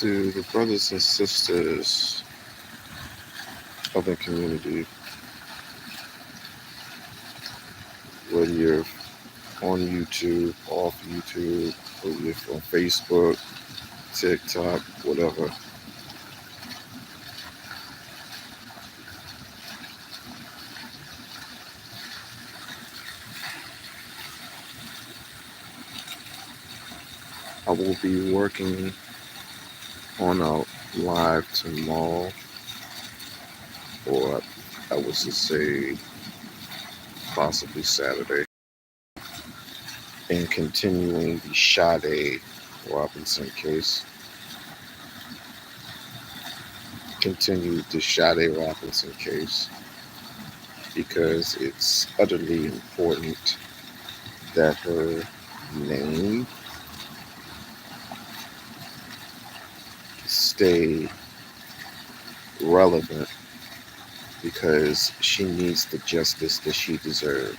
to the brothers and sisters of the community, whether you're on YouTube, off YouTube, or you're on Facebook, TikTok, whatever. I will be working on a live tomorrow, or I would just say possibly Saturday, and continuing the Sade Robinson case. Continue the Sade Robinson case because it's utterly important that her name stay relevant because she needs the justice that she deserves.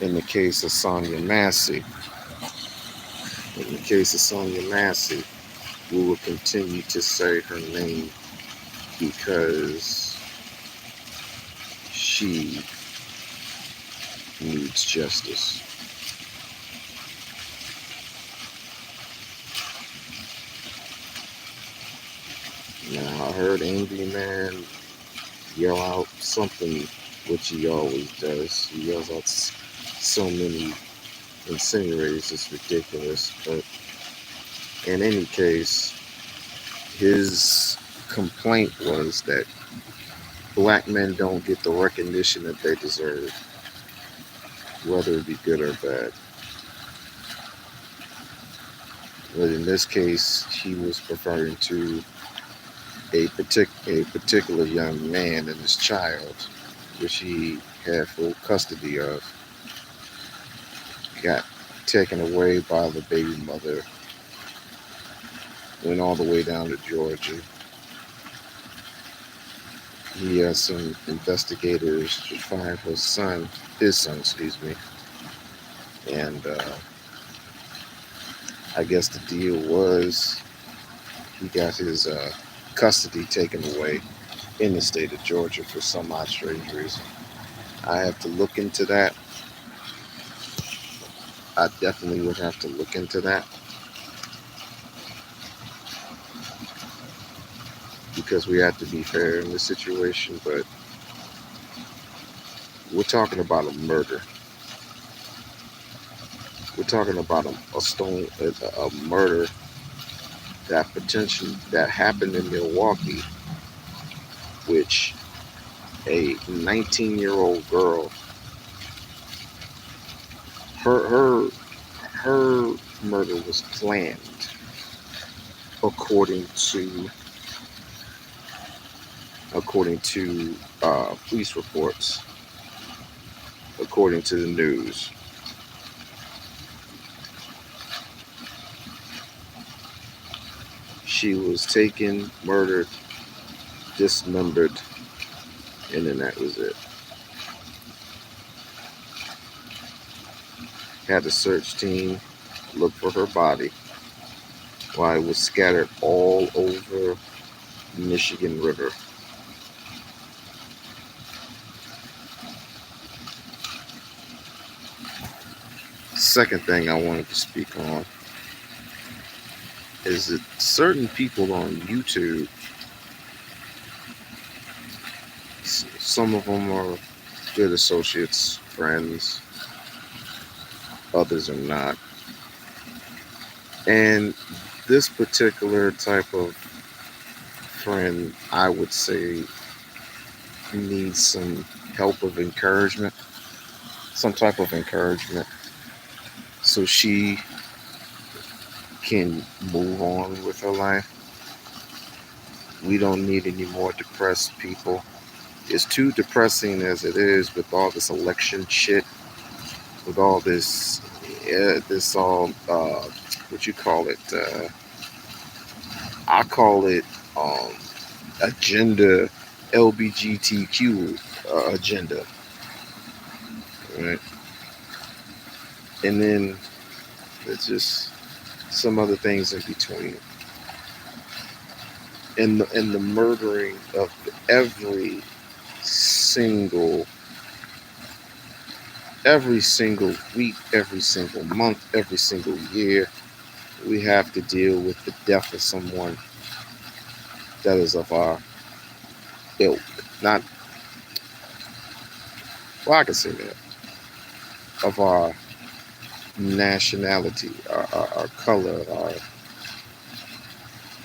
In the case of Sonia Massey, we will continue to say her name because she needs justice. Now, I heard Angry Man yell out something, which he always does. He yells out so many insinuators, it's ridiculous. But in any case, his complaint was that black men don't get the recognition that they deserve, whether it be good or bad. But in this case, he was referring to a particular young man and his child, which he had full custody of, got taken away by the baby mother, went all the way down to Georgia. He has some investigators to find his son, and I guess the deal was he got his custody taken away in the state of Georgia for some odd strange reason. I have to look into that. I definitely would have to look into that because we have to be fair in this situation, but we're talking about a murder. We're talking about a murder that happened in Milwaukee, which a 19-year-old girl, her murder was planned according to police reports, according to the news. She was taken, murdered, dismembered, and then that was it. Had a search team look for her body while it was scattered all over Michigan River. Second thing I wanted to speak on is that certain people on YouTube, some of them are good associates, friends, others are not. And this particular type of friend, I would say, needs some help of encouragement, some type of encouragement, so she can move on with her life. We don't need any more depressed people. It's too depressing as it is with all this election shit, with all this, what you call it? I call it agenda, LBGTQ agenda, right? And then there's just some other things in between. and the murdering of single every single week, every single month, every single year, we have to deal with the death of someone that is of our ilk. Not, well, I can say that, of our nationality, our color,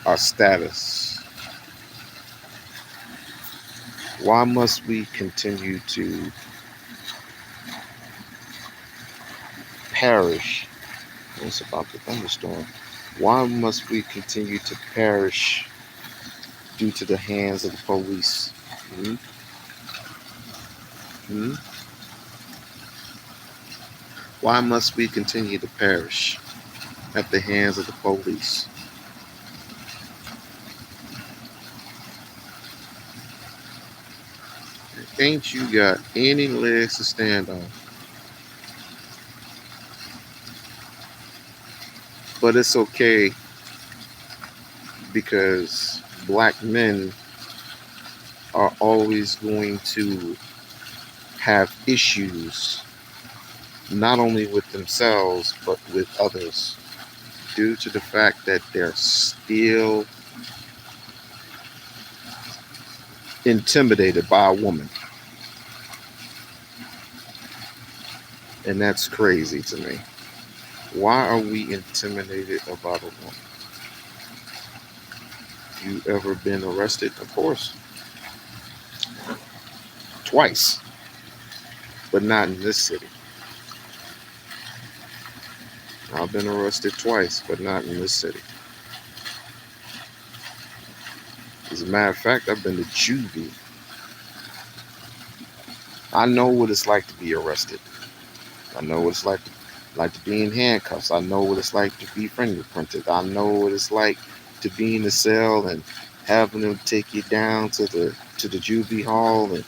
our status. Why must we continue to perish? It's about the thunderstorm. Why must we continue to perish due to the hands of the police? Hmm? Hmm? Why must we continue to perish at the hands of the police? Ain't you got any legs to stand on? But it's okay because black men are always going to have issues, not only with themselves, but with others, due to the fact that they're still intimidated by a woman. And that's crazy to me. Why are we intimidated about a woman? You ever been arrested? Of course. Twice, but not in this city. I've been arrested twice, but not in this city. As a matter of fact, I've been to juvie. I know what it's like to be arrested. I know what it's like to be in handcuffs. I know what it's like to be fingerprinted. I know what it's like to be in the cell and having them take you down to the juvie hall and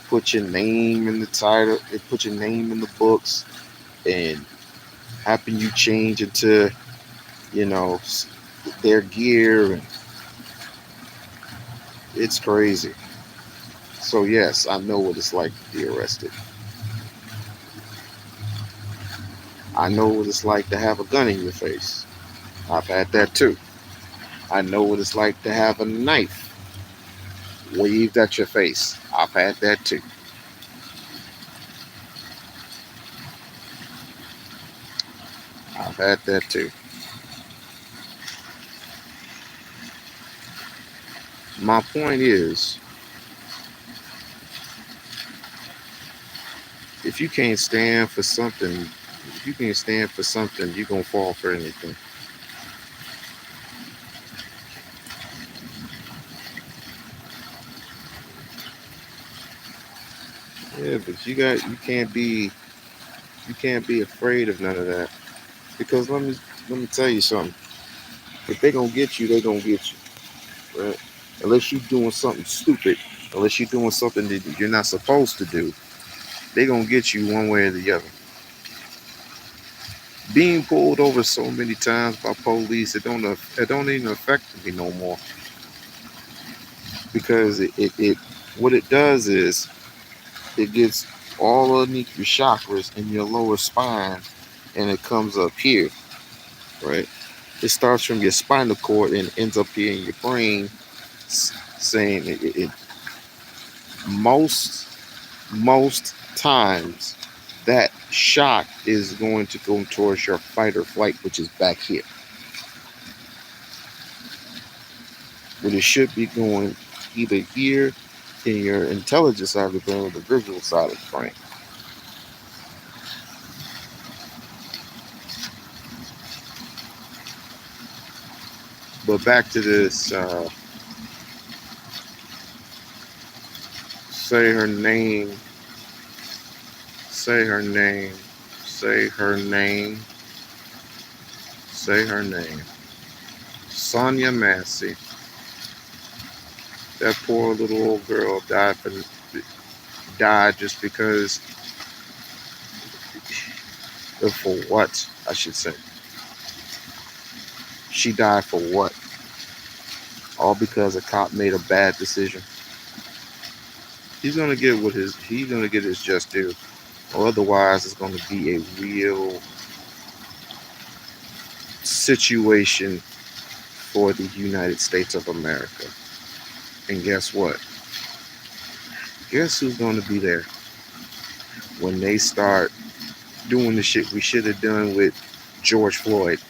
put your name in the title, and put your name in the books, and having you change into, you know, their gear, and it's crazy. So yes, I know what it's like to be arrested. I know what it's like to have a gun in your face. I've had that too. I know what it's like to have a knife waved at your face. I've had that too. I've had that too. My point is, if you can't stand for something, if you can't stand for something, you're gonna fall for anything. Yeah, but you can't be afraid of none of that. Because let me tell you something. If they gonna get you, they gonna get you. Right? Unless you're doing something stupid, unless you're doing something that you're not supposed to do, they gonna get you one way or the other. Being pulled over so many times by police, it don't even affect me no more, because it what it does is it gets all underneath your chakras in your lower spine, and it comes up here, right? It starts from your spinal cord and ends up here in your brain, saying most most times that shock is going to go towards your fight or flight, which is back here. But it should be going either here in your intelligence side of the brain or the visual side of the brain. But back to this, say her name, say her name, say her name, say her name. Sonia Massey. That poor little old girl died just because, for what, I should say. She died for what? all because a cop made a bad decision. He's gonna get his just due, or otherwise it's gonna be a real situation for the United States of America. And guess what? Guess who's gonna be there when they start doing the shit we should have done with George Floyd?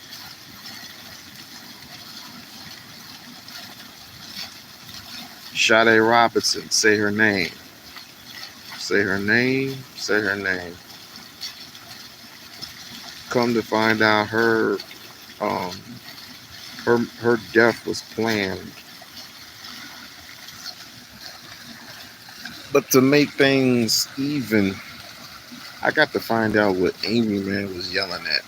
Sade Robinson, say her name. Say her name. Say her name. Come to find out, um her death was planned. But to make things even, I got to find out what Angry Man was yelling at.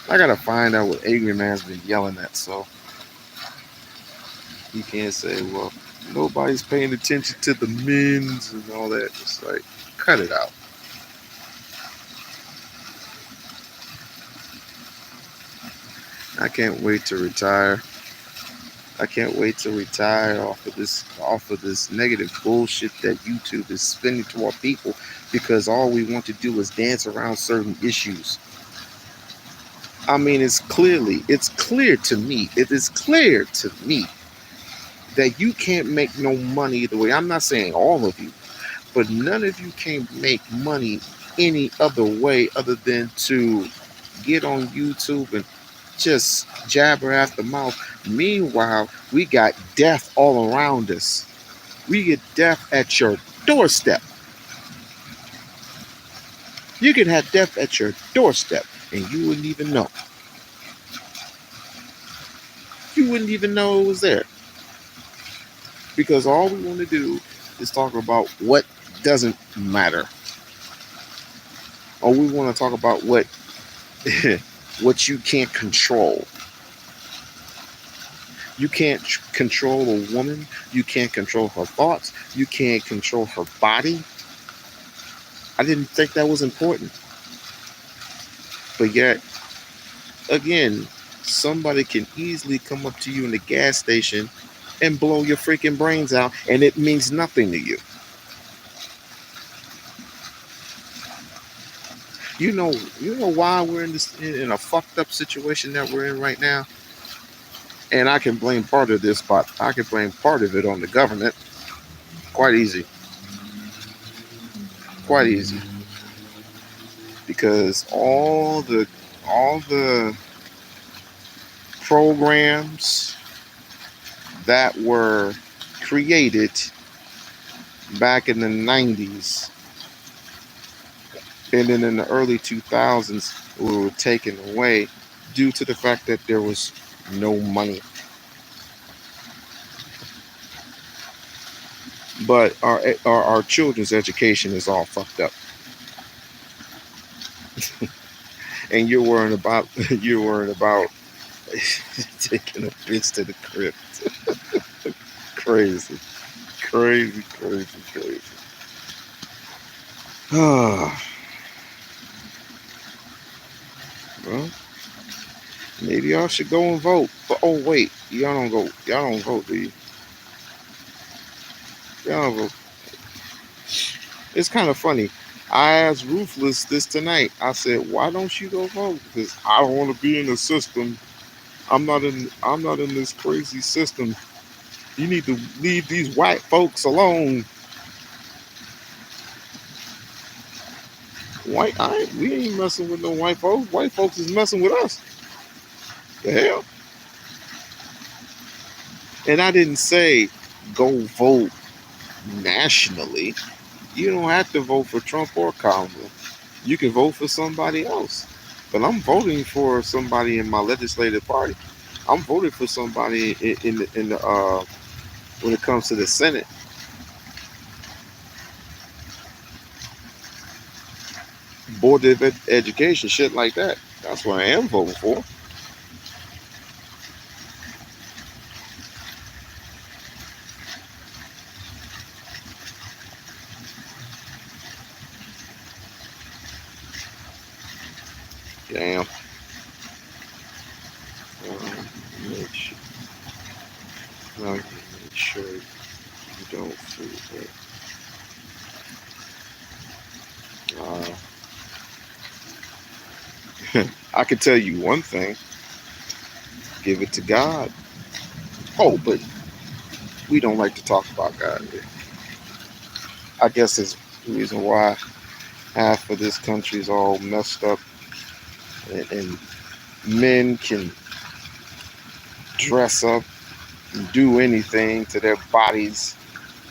I gotta find out what Angry Man's been yelling at, so you can't say, well, nobody's paying attention to the men's and all that. It's like, cut it out. I can't wait to retire. I can't wait to retire off of this negative bullshit that YouTube is spinning to our people, because all we want to do is dance around certain issues. I mean, it's clear to me. It is clear to me that you can't make no money the way. I'm not saying all of you, but none of you can make money any other way other than to get on YouTube and just jabber after mouth. Meanwhile, we got death all around us. We get death at your doorstep. You could have death at your doorstep and you wouldn't even know. You wouldn't even know it was there. Because all we want to do is talk about what doesn't matter. Or we want to talk about what what you can't control. You can't control a woman. You can't control her thoughts. You can't control her body. I didn't think that was important. But yet, again, somebody can easily come up to you in the gas station and blow your freaking brains out, and it means nothing to you. You know why we're in a fucked up situation that we're in right now? And I can blame part of this, but I can blame part of it on the government. Quite easy. Quite easy. Because all the programs that were created back in the 90s and then in the early 2000s were taken away due to the fact that there was no money. But our children's education is all fucked up. And you're worrying about taking a bitch to the crib. Crazy. Crazy, crazy, crazy. Well, maybe y'all should go and vote. But oh wait, y'all don't vote, do you? Y'all don't vote. It's kind of funny. I asked Ruthless this tonight. I said, why don't you go vote? Because I don't want to be in the system. I'm not in this crazy system. You need to leave these white folks alone. We ain't messing with no white folks. White folks is messing with us. The hell? And I didn't say go vote nationally. You don't have to vote for Trump or Kamala. You can vote for somebody else. But I'm voting for somebody in my legislative party. I'm voting for somebody in the when it comes to the Senate. Board of Education, shit like that. That's what I am voting for. Damn. I can tell you one thing: give it to God. Oh, but we don't like to talk about God here. I guess it's the reason why half of this country is all messed up, and men can dress up and do anything to their bodies,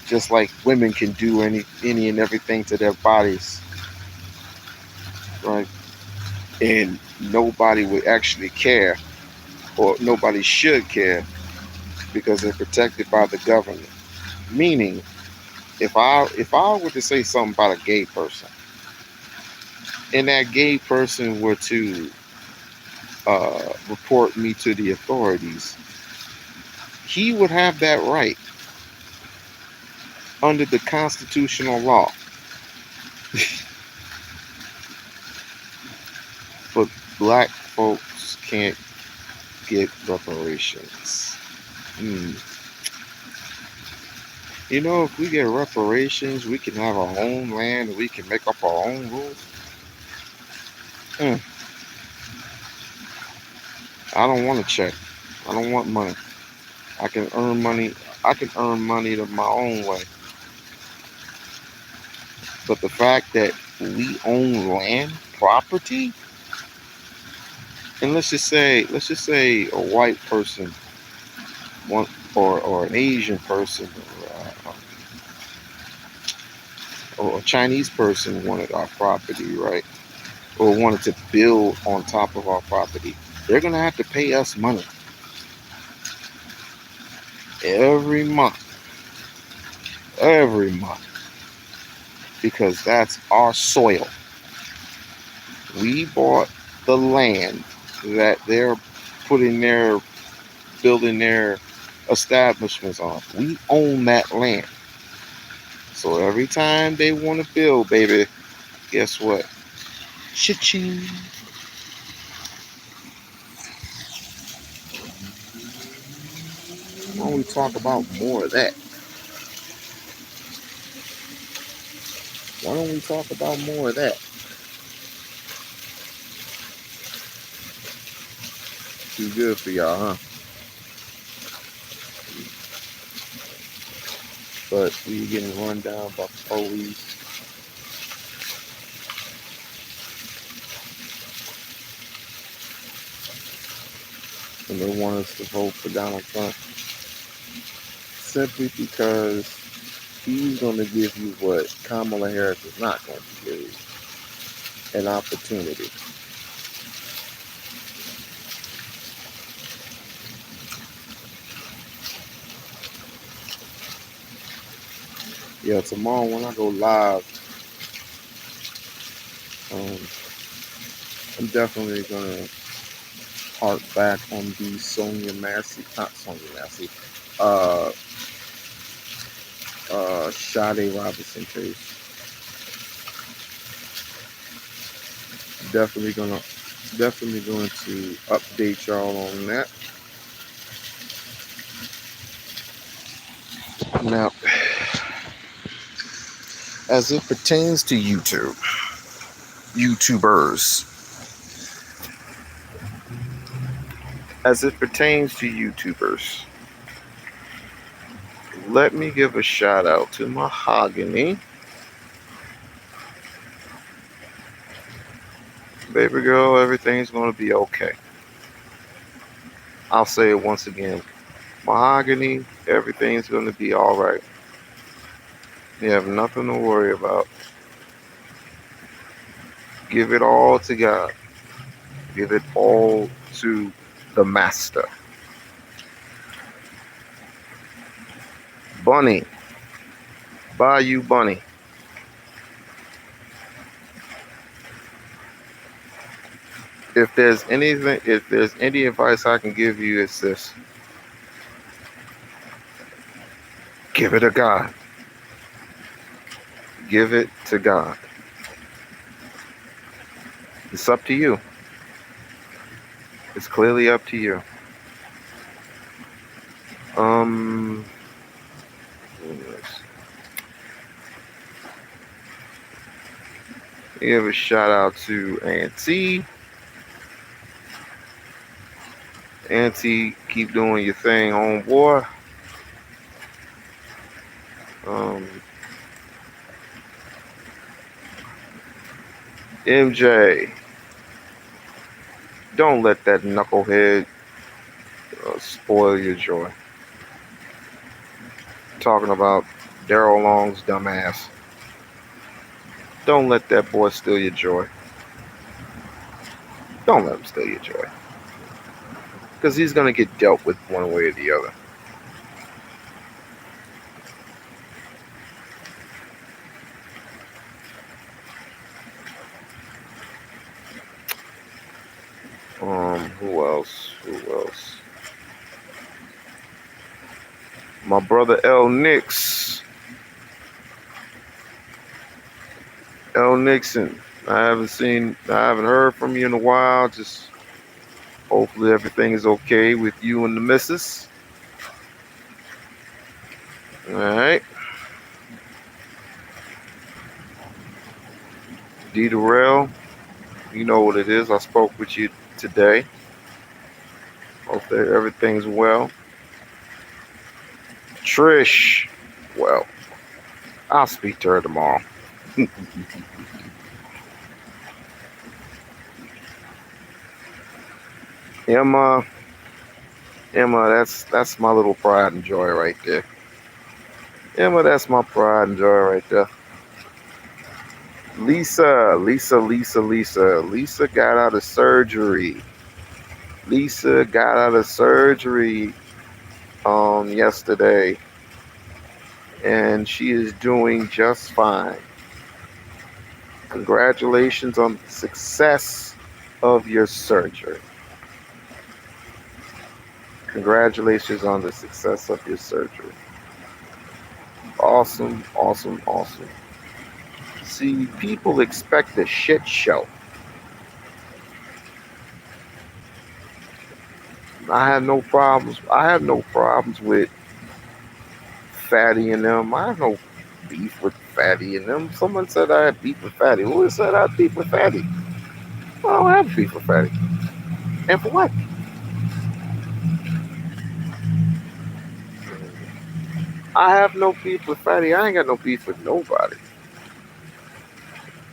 just like women can do any and everything to their bodies, right? And nobody would actually care, or nobody should care, because they're protected by the government. Meaning, if I were to say something about a gay person, and that gay person were to report me to the authorities, he would have that right under the constitutional law. But black folks can't get reparations. Hmm. You know, if we get reparations, we can have our own land and we can make up our own rules. Hmm. I don't want a check. I don't want money. I can earn money. I can earn money the my own way. But the fact that we own land, property, and let's just say a white person want, or an Asian person, or a Chinese person wanted our property, right? Or wanted to build on top of our property, they're gonna have to pay us money every month, every month, because that's our soil. We bought the land that they're putting their building their establishments on. We own that land. So every time they want to build, baby, guess what? Cha-ching. Why don't we talk about more of that? Why don't we talk about more of that? Too good for y'all, huh? But we getting run down by police, and they want us to vote for Donald Trump simply because he's going to give you what Kamala Harris is not going to give you: an opportunity. Yeah, tomorrow when I go live, um, I'm definitely gonna hark back on the Sonia Massey, not Sonia Massey, uh, Sade Robinson case. Definitely gonna, definitely going to update y'all on that. Now, as it pertains to YouTubers, as it pertains to YouTubers, let me give a shout out to Mahogany. Baby girl, everything's gonna be okay. I'll say it once again. Mahogany, everything's gonna be alright. You have nothing to worry about. Give it all to God. Give it all to the Master. Bunny, Bayou Bunny. If there's any advice I can give you, it's this: give it to God. Give it to God. It's up to you. It's clearly up to you. Um, give a shout out to Auntie. Auntie, keep doing your thing, homeboy. Um, MJ, don't let that knucklehead spoil your joy. Talking about Daryl Long's dumbass. Don't let that boy steal your joy. Don't let him steal your joy. Because he's going to get dealt with one way or the other. Who else? Who else? My brother L. Nix. L. Nixon. I haven't heard from you in a while. Just hopefully everything is okay with you and the missus. Alright. D. Durrell, you know what it is. I spoke with you today. Hope that everything's well. Trish, well, I'll speak to her tomorrow. Emma, that's my little pride and joy right there. Emma, that's my pride and joy right there. Lisa got out of surgery. Lisa got out of surgery yesterday, and she is doing just fine. Congratulations on the success of your surgery. Congratulations on the success of your surgery. Awesome, awesome, awesome. See, people expect a shit show. I have no problems. I have no problems with Fatty and them. I have no beef with Fatty and them. Someone said I had beef with Fatty. Who said I had beef with Fatty? I don't have beef with Fatty. And for what? I have no beef with Fatty. I ain't got no beef with nobody.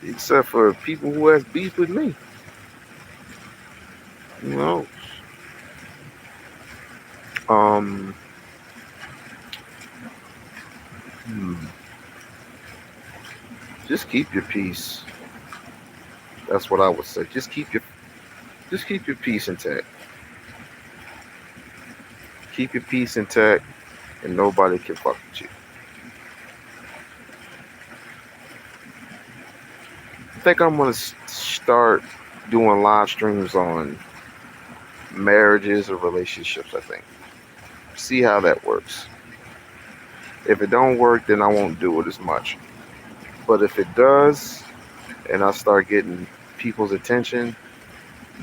Except for people who has beef with me. You know. Just keep your peace. That's what I would say. Just keep your peace intact. Keep your peace intact, and nobody can fuck with you. I think I'm gonna start doing live streams on marriages or relationships. I think. See how that works. If it don't work, then I won't do it as much. But if it does, and I start getting people's attention,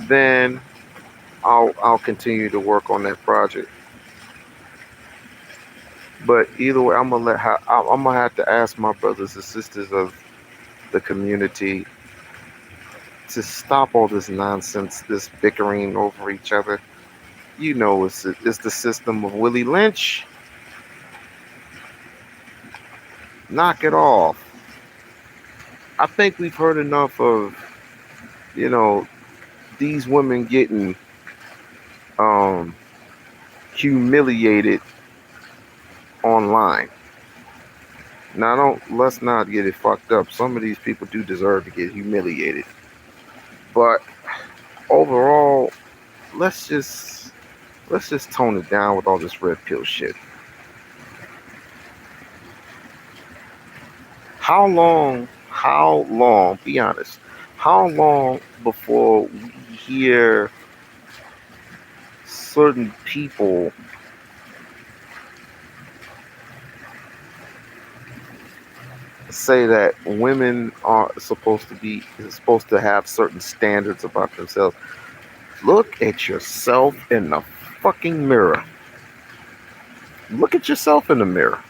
then I'll continue to work on that project. But either way, I'm gonna have to ask my brothers and sisters of the community to stop all this nonsense, this bickering over each other. You know, it's the system of Willie Lynch. Knock it off. I think we've heard enough of, these women getting humiliated online. Now, let's not get it fucked up. Some of these people do deserve to get humiliated, but overall, let's just tone it down with all this red pill shit. How long, be honest, how long before we hear certain people say that women are supposed to have certain standards about themselves? Look at yourself in the fucking mirror. Look at yourself in the mirror.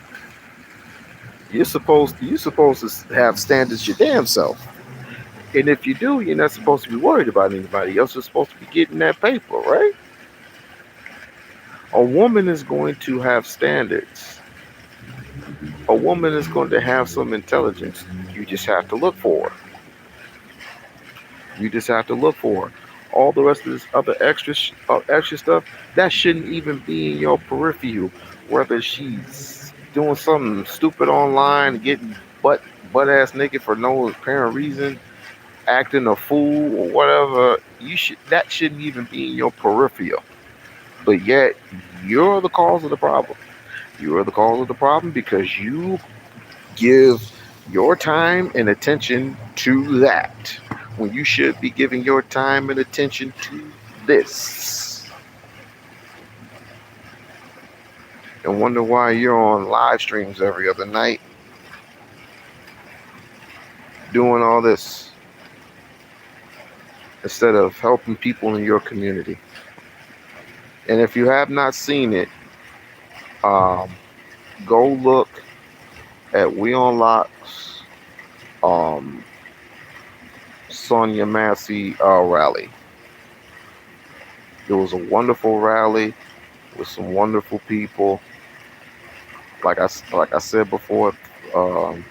You're supposed to have standards your damn self. And if you do, you're not supposed to be worried about anybody else. You're supposed to be getting that paper, right? A woman is going to have standards. A woman is going to have some intelligence. You just have to look for her. You just have to look for her. All the rest of this other extra stuff that shouldn't even be in your peripheral. Whether she's doing something stupid online, getting butt ass naked for no apparent reason, acting a fool or whatever, that shouldn't even be in your peripheral. But yet you're the cause of the problem. You are the cause of the problem because you give your time and attention to that when you should be giving your time and attention to this. And wonder why you're on live streams every other night doing all this instead of helping people in your community. And if you have not seen it, um, go look at We-On-Loc's um, Sonia Massey rally. It was a wonderful rally with some wonderful people. Like I said before, um,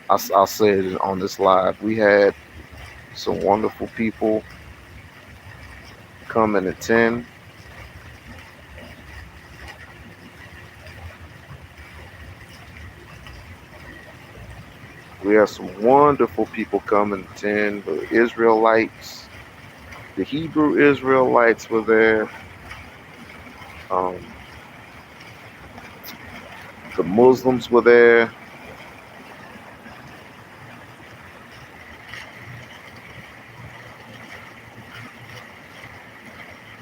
I'll say it on this live. We had some wonderful people come and attend. We had some wonderful people come and attend. The Israelites, the Hebrew Israelites were there. Um, the Muslims were there.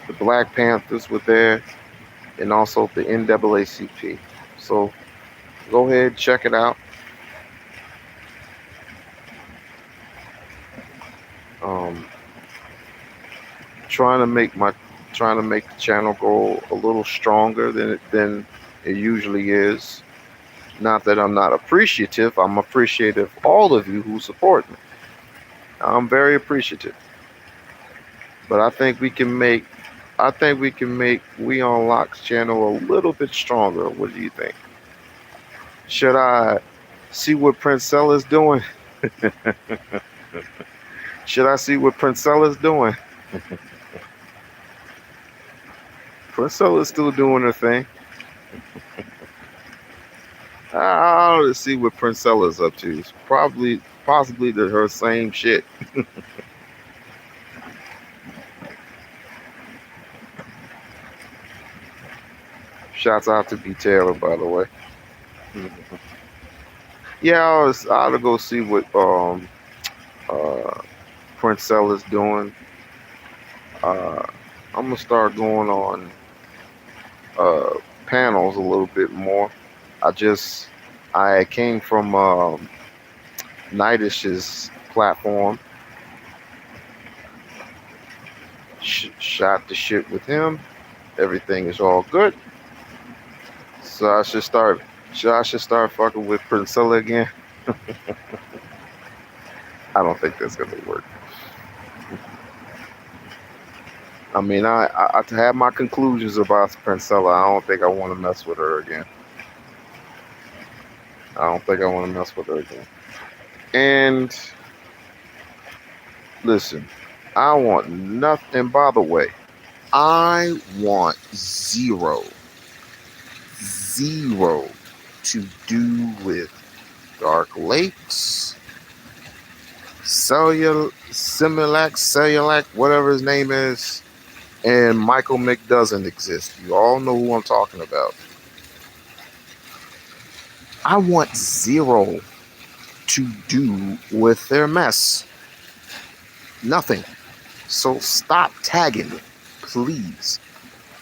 The Black Panthers were there, and also the NAACP. So go ahead, check it out. Um, trying to make the channel go a little stronger than it usually is. Not that I'm not appreciative. I'm appreciative of all of you who support me. I'm very appreciative. But I think we can make We-On-Loc's channel a little bit stronger. What do you think? Should I see what Princella's doing? Should I see what Princella's doing? Princella's still doing her thing. I ought to see what Princella's up to. It's possibly her same shit. Shouts out to B Taylor, by the way. Yeah, I ought to go see what Princella's doing. I'm gonna start going on panels a little bit more. I came from Nightish's platform, shot the shit with him. Everything is all good. So I should start fucking with Princella again. I don't think that's gonna work. I mean, I have my conclusions about Princella. I don't think I want to mess with her again. And listen, I want nothing. By the way, I want zero to do with Dark Lakes, Cellulac, whatever his name is, and Michael Mick doesn't exist. You all know who I'm talking about. I want zero to do with their mess. Nothing. So stop tagging me, please.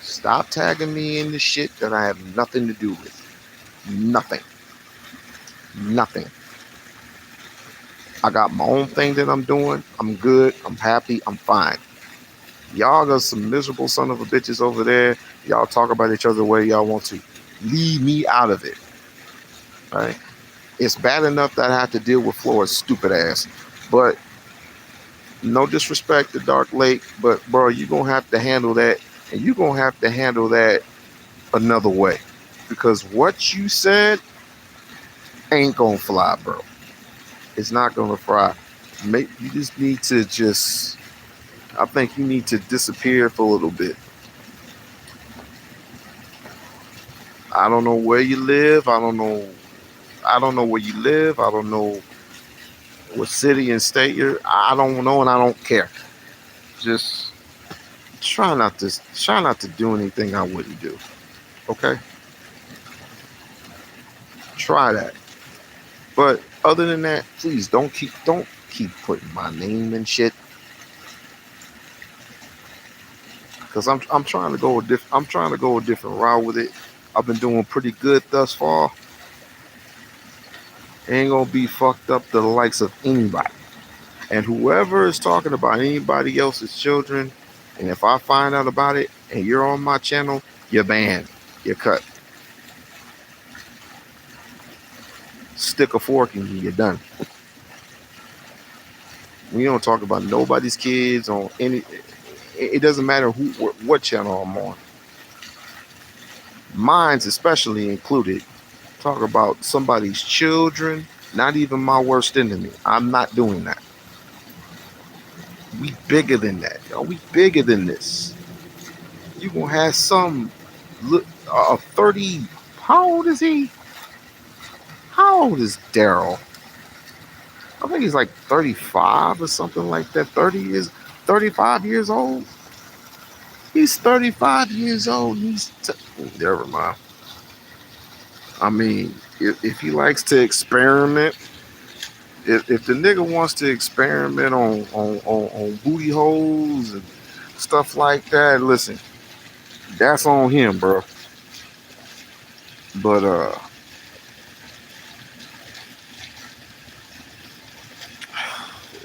Stop tagging me in the shit that I have nothing to do with. Nothing. I got my own thing that I'm doing. I'm good. I'm happy. I'm fine. Y'all got some miserable son of a bitches over there. Y'all talk about each other the way y'all want to. Leave me out of it. All right? It's bad enough that I have to deal with Floyd's stupid ass. But no disrespect to Dark Lake, but bro, you're gonna have to handle that And you're going to have to handle that another way. Because what you said ain't going to fly, bro. It's not going to fly. You just need to I think you need to disappear for a little bit. I don't know where you live. I don't know where you live. I don't know what city and state I don't know, and I don't care. Just try not to do anything I wouldn't do. Okay? Try that. But other than that, please don't keep putting my name and shit. Cause I'm trying to go I'm trying to go a different route with it. I've been doing pretty good thus far. Ain't gonna be fucked up to the likes of anybody. And whoever is talking about anybody else's children, and if I find out about it and you're on my channel, you're banned. You're cut. Stick a fork in you, you're done. We don't talk about nobody's kids on any. It doesn't matter what channel I'm on. Mine's especially included. Talk about somebody's children, not even my worst enemy. I'm not doing that. We bigger than that, yo. We bigger than this. You gonna have some 30. How old is he? How old is Daryl? I think he's like 35 or something like that. 35 years old. He's 35 years old. Never mind. I mean, if he likes to experiment, if the nigga wants to experiment on booty holes and stuff like that, listen, that's on him, bro. But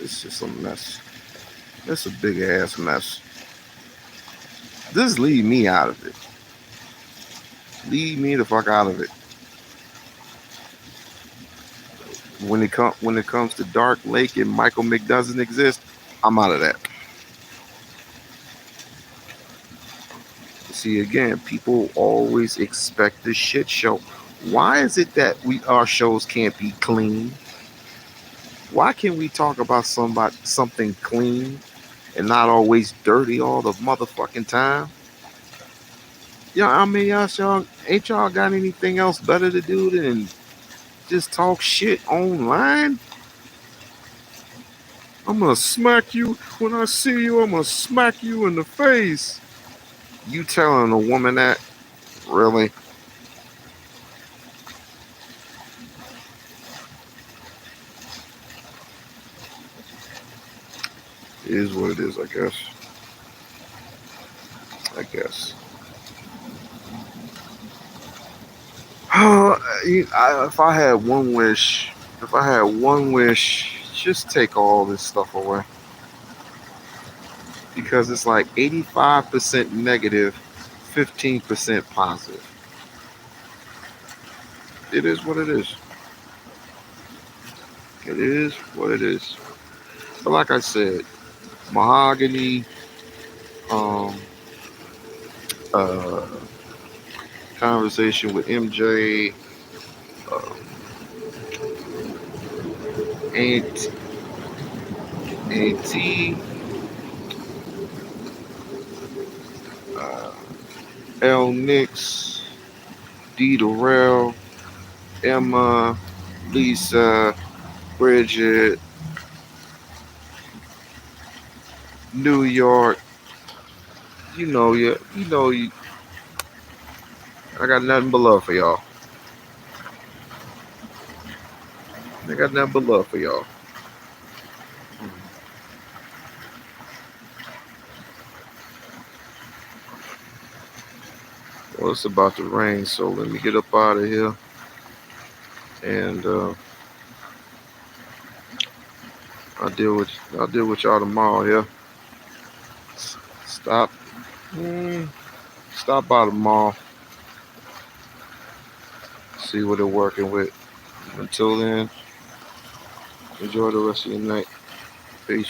it's just a mess. It's a big ass mess. Just leave me out of it. Leave me the fuck out of it. When it comes to Dark Lake and Michael Mick doesn't exist, I'm out of that. See, again, people always expect the shit show. Why is it that our shows can't be clean? Why can't we talk about something clean and not always dirty all the motherfucking time? Yeah, I mean, y'all ain't y'all got anything else better to do than just talk shit online? I'm gonna smack you when I see you. I'm gonna smack you in the face. You telling a woman that? Really? It is what it is, I guess. I guess. If I had one wish, just take all this stuff away. Because it's like 85% negative, 15% positive. It is what it is. It is what it is. But like I said, mahogany, um, uh, conversation with MJ, uh, Aunt, Auntie, uh, L. Nix, D. Durrell, Emma, Lisa, Bridget, New York. You know, I got nothing but love for y'all. I got nothing but love for y'all. Well, it's about to rain, so let me get up out of here. And I'll deal with y'all tomorrow. Yeah. Stop. Mm, Stop by tomorrow. See what they're working with. Until then, enjoy the rest of your night. Peace.